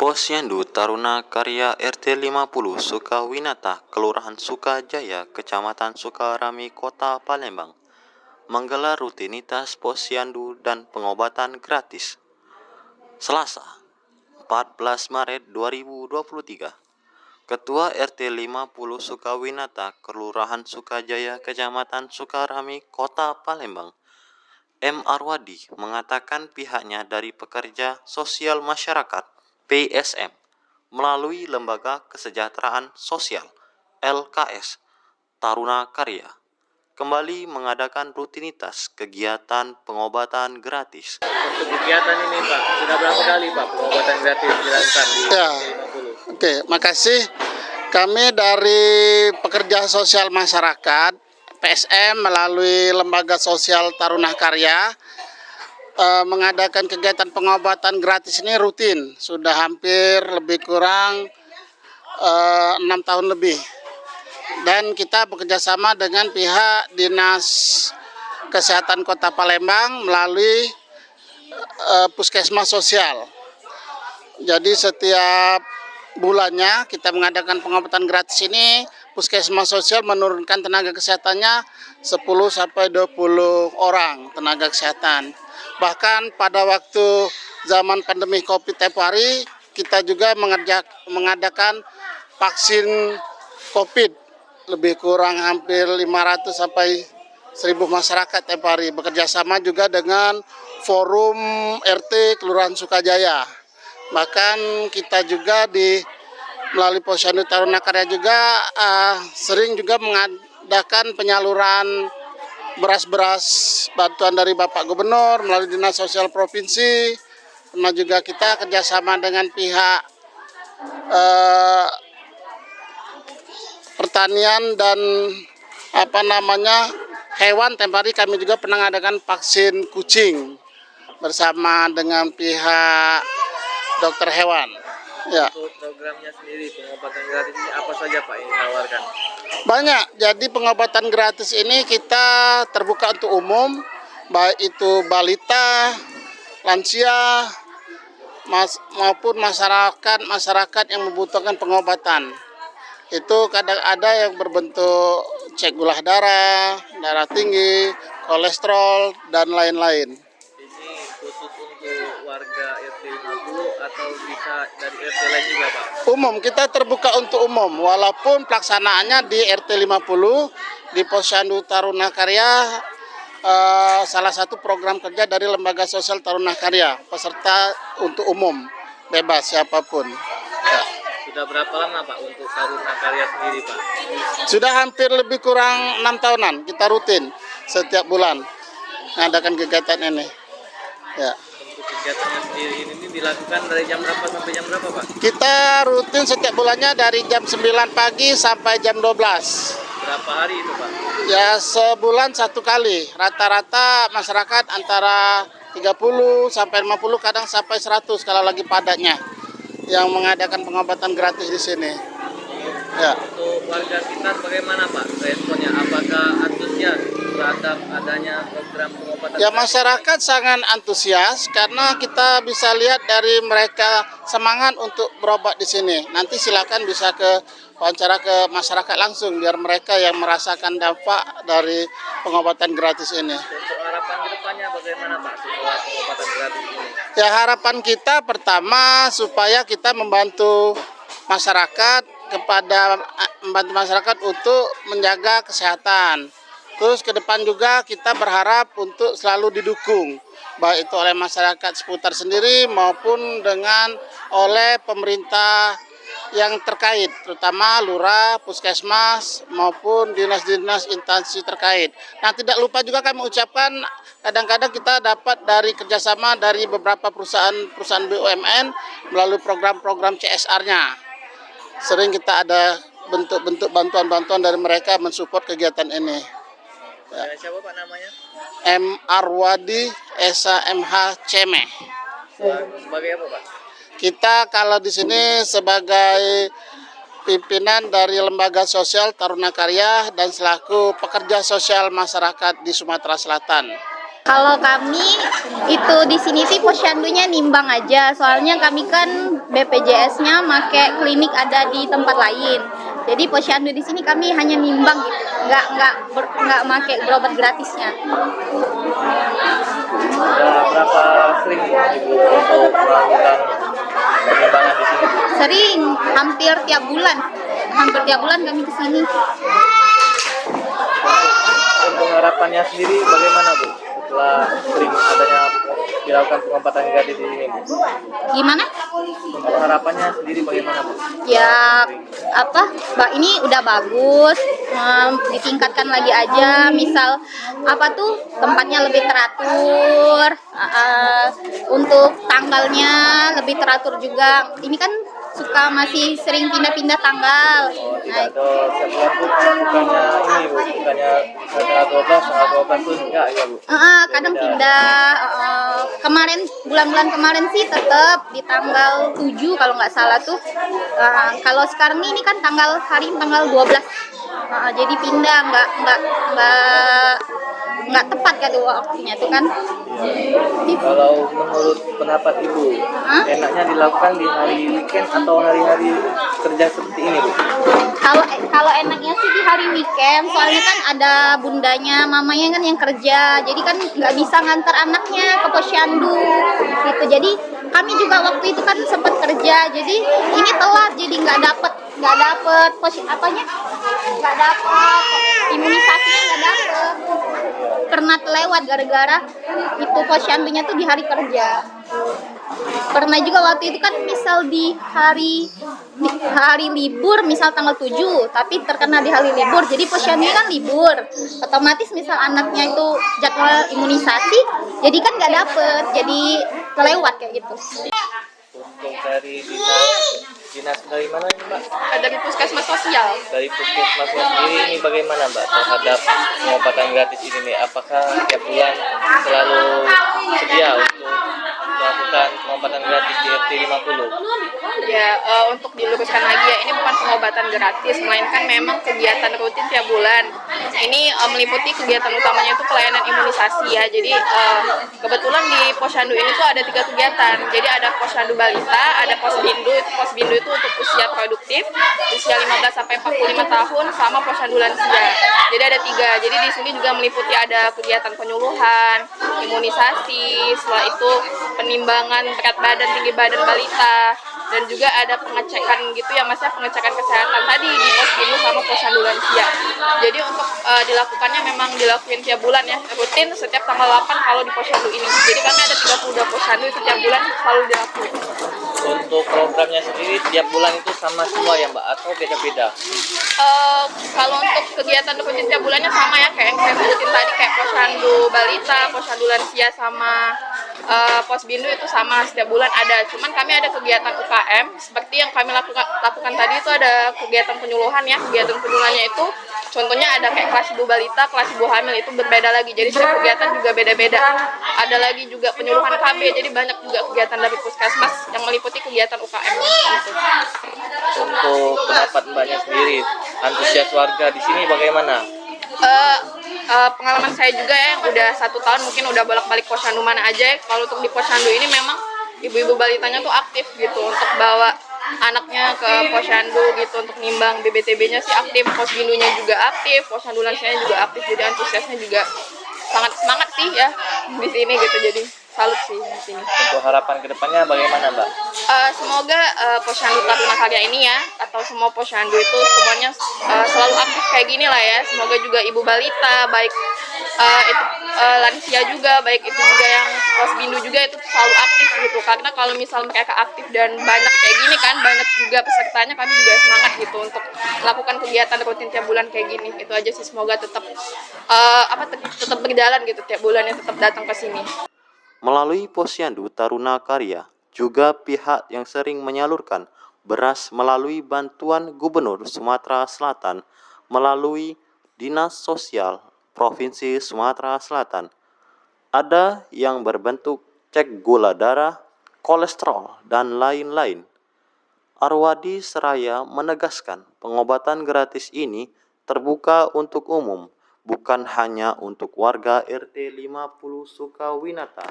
Posyandu Taruna Karya RT 50 Sukawinata, Kelurahan Sukajaya, Kecamatan Sukarami, Kota Palembang, menggelar rutinitas posyandu dan pengobatan gratis. Selasa, 14 Maret 2023. Ketua RT 50 Sukawinata, Kelurahan Sukajaya, Kecamatan Sukarami, Kota Palembang, M. Arwadi, mengatakan pihaknya dari Pekerja Sosial Masyarakat (PSM) melalui Lembaga Kesejahteraan Sosial (LKS) Taruna Karya kembali mengadakan rutinitas kegiatan pengobatan gratis. Untuk kegiatan ini Pak, sudah berapa kali Pak pengobatan gratis dilakukan di Ya, 50? oke, makasih. Kami dari Pekerja Sosial Masyarakat PSM melalui Lembaga Sosial Taruna Karya mengadakan kegiatan pengobatan gratis ini rutin. Sudah hampir lebih kurang 6 tahun lebih. Dan kita bekerjasama dengan pihak Dinas Kesehatan Kota Palembang melalui Puskesmas Sosial. Jadi setiap bulannya kita mengadakan pengobatan gratis ini, Puskesmas Sosial menurunkan tenaga kesehatannya 10-20 orang tenaga kesehatan. Bahkan pada waktu zaman pandemi COVID tempo hari, kita juga mengadakan vaksin COVID. Lebih kurang hampir 500 sampai 1.000 masyarakat tempo hari. Bekerja sama juga dengan Forum RT Kelurahan Sukajaya. Bahkan kita juga melalui Posyandu Taruna Karya juga sering juga mengadakan penyaluran beras-beras bantuan dari Bapak Gubernur melalui Dinas Sosial Provinsi. Pernah juga kita kerjasama dengan pihak pertanian dan hewan. Tempo hari kami juga pernah mengadakan vaksin kucing bersama dengan pihak dokter hewan. Ya. Untuk programnya sendiri, pengobatan gratis ini apa saja Pak yang ditawarkan? Banyak. Jadi pengobatan gratis ini kita terbuka untuk umum, baik itu balita, lansia, maupun masyarakat yang membutuhkan pengobatan. Itu kadang ada yang berbentuk cek gula darah, darah tinggi, kolesterol, dan lain-lain. Ini khusus untuk warga RT 50 atau bisa dari RT lain juga Pak? Umum, kita terbuka untuk umum, walaupun pelaksanaannya di RT 50, di Posyandu Taruna Karya, salah satu program kerja dari Lembaga Sosial Taruna Karya, peserta untuk umum, bebas siapapun. Ya. Sudah berapa lama Pak untuk Taruna Karya sendiri Pak? Sudah hampir lebih kurang 6 tahunan, kita rutin setiap bulan mengadakan kegiatan ini. Ya. Untuk kegiatannya sendiri ini dilakukan dari jam berapa sampai jam berapa Pak? Kita rutin setiap bulannya dari jam 9 pagi sampai jam 12. Berapa hari itu Pak? Ya, sebulan 1 kali. Rata-rata masyarakat antara 30 sampai 50, kadang sampai 100 kalau lagi padatnya, yang mengadakan pengobatan gratis di sini. Ya. Untuk warga sekitar bagaimana Pak responnya? Apakah antusias terhadap adanya program pengobatan? Ya, masyarakat sangat antusias karena kita bisa lihat dari mereka semangat untuk berobat di sini. Nanti silakan bisa wawancara ke masyarakat langsung biar mereka yang merasakan dampak dari pengobatan gratis ini. Untuk harapan ke depannya bagaimana Pak setelah pengobatan gratis ini? Ya, harapan kita pertama supaya kita membantu masyarakat untuk menjaga kesehatan. Terus ke depan juga kita berharap untuk selalu didukung, baik itu oleh masyarakat seputar sendiri maupun oleh pemerintah yang terkait, terutama lurah, puskesmas maupun dinas-dinas instansi terkait. Nah, tidak lupa juga kami ucapkan, kadang-kadang kita dapat dari kerjasama dari beberapa perusahaan BUMN melalui program-program CSR-nya. Sering kita ada bentuk-bentuk bantuan-bantuan dari mereka mensupport kegiatan ini. Ya. Siapa Pak namanya? M. Arwadi, Esa MH Ceme. Sebagai apa Pak? Kita kalau di sini sebagai pimpinan dari Lembaga Sosial Taruna Karya dan selaku pekerja sosial masyarakat di Sumatera Selatan. Kalau kami itu di sini sih posyandunya nimbang aja, soalnya kami kan BPJS-nya make klinik ada di tempat lain. Jadi posyandu di sini kami hanya nimbang gitu, nggak make berobat gratisnya. Sudah berapa sering Ibu untuk melakukan penimbangan di sini, Bu? Sering, hampir tiap bulan kami ke sini. Untuk harapannya sendiri bagaimana, Bu? Setelah sering adanya dilakukan pengobatan gratis di sini, Bu. Gimana? Untuk harapannya sendiri bagaimana, Bu? Ya ini udah bagus, ditingkatkan lagi aja, misal tempatnya lebih teratur, untuk tanggalnya lebih teratur juga. Ini kan masih sering pindah-pindah tanggal. Tidak ada setiap bulan, Bu, bukannya ini, Bu, bukannya bisa tanggal 12 pun enggak ya, Bu? Kadang pindah. Kemarin bulan-bulan kemarin sih tetap di tanggal 7 kalau nggak salah tuh. Kalau sekarang ini kan tanggal 12. Jadi pindah, nggak tepat kan waktunya tuh kan. Kalau menurut pendapat Ibu, enaknya dilakukan di hari weekend atau hari-hari kerja seperti ini, Bu? Kalau enaknya sih di hari weekend, soalnya kan ada bundanya, mamanya kan yang kerja, jadi kan nggak bisa ngantar anaknya ke posyandu gitu. Jadi kami juga waktu itu kan sempat kerja, jadi ini telat, jadi nggak dapet imunisasinya nggak dapet, pernah kelewat gara-gara itu posyandunya tuh di hari kerja. Pernah juga waktu itu kan misal di hari libur, misal tanggal 7, tapi terkena di hari libur, jadi posyandunya kan libur, otomatis misal anaknya itu jadwal imunisasi, jadi kan nggak dapet, jadi kelewat kayak gitu. Untuk dari dinas dari mana ini, Mbak? Dari puskesmas sosial. Dari puskesmasnya sendiri ini bagaimana, Mbak, terhadap pengobatan gratis ini nih? Apakah tiap bulan selalu sedia untuk melakukan pengobatan gratis di RT 50? Ya, untuk diluruskan lagi ya, ini bukan pengobatan gratis, melainkan memang kegiatan rutin tiap bulan. Ini meliputi kegiatan utamanya itu pelayanan imunisasi ya. Jadi kebetulan di posyandu ini tuh ada 3 kegiatan. Jadi ada posyandu balita, ada posbindu. Posbindu itu untuk usia produktif, usia 15 sampai 45 tahun, sama posyandu lansia. Jadi ada 3. Jadi di sini juga meliputi ada kegiatan penyuluhan, imunisasi, setelah itu penimbangan berat badan, tinggi badan balita, dan juga ada pengecekan gitu ya, Mas, pengecekan kesehatan tadi di posbindu sama posyandu lansia. Jadi untuk dilakukannya memang dilakuin tiap bulan ya, rutin setiap tanggal 8 kalau di posyandu ini. Jadi kami ada 32 posyandu itu tiap bulan selalu dilakukan. Untuk programnya sendiri tiap bulan itu sama semua ya, Mbak, atau beda-beda? Kalau untuk kegiatan rutin tiap bulannya sama ya, kayak yang saya sebutin tadi, kayak posyandu balita, posyandu lansia, sama posbindu itu sama setiap bulan ada. Cuman kami ada kegiatan UKM seperti yang kami lakukan tadi, itu ada kegiatan penyuluhan ya. Kegiatan penyuluhannya itu contohnya ada kayak kelas ibu balita, kelas ibu hamil, itu berbeda lagi. Jadi setiap kegiatan juga beda-beda. Ada lagi juga penyuluhan KB, jadi banyak juga kegiatan dari puskesmas yang meliputi kegiatan UKM gitu. Untuk pendapat Mbaknya sendiri, antusias warga di sini bagaimana? Pengalaman saya juga ya, yang udah 1 tahun mungkin udah bolak-balik posyandu mana aja ya. Kalau untuk di posyandu ini memang ibu-ibu balitanya tuh aktif gitu untuk bawa anaknya ke posyandu gitu, untuk nimbang BBTB-nya sih aktif, posbindunya juga aktif, posyandu lansianya juga aktif, jadi antusiasnya juga sangat semangat sih ya di sini gitu. Jadi salut sih di sini. Untuk harapan kedepannya bagaimana, Mbak? Semoga posyandu Taruna Karya ini ya, atau semua posyandu itu semuanya selalu aktif kayak gini lah ya. Semoga juga ibu balita, baik itu lansia juga, baik itu juga yang posbindu juga, itu selalu aktif gitu. Karena kalau misal mereka aktif dan banyak kayak gini kan, banyak juga pesertanya, kami juga semangat gitu untuk melakukan kegiatan rutin tiap bulan kayak gini. Itu aja sih, semoga tetap tetap berjalan gitu tiap bulannya, tetap datang ke sini. Melalui posyandu Taruna Karya, juga pihak yang sering menyalurkan beras melalui bantuan Gubernur Sumatera Selatan melalui Dinas Sosial Provinsi Sumatera Selatan. Ada yang berbentuk cek gula darah, kolesterol, dan lain-lain. Arwadi Seraya menegaskan pengobatan gratis ini terbuka untuk umum, bukan hanya untuk warga RT 50 Sukawinata.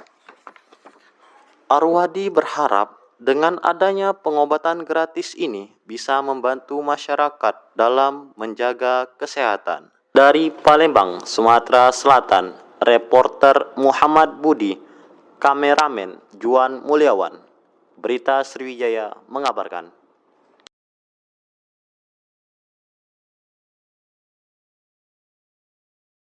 Arwadi berharap dengan adanya pengobatan gratis ini bisa membantu masyarakat dalam menjaga kesehatan. Dari Palembang, Sumatera Selatan, reporter Muhammad Budi, kameramen Juan Mulyawan, Berita Sriwijaya mengabarkan.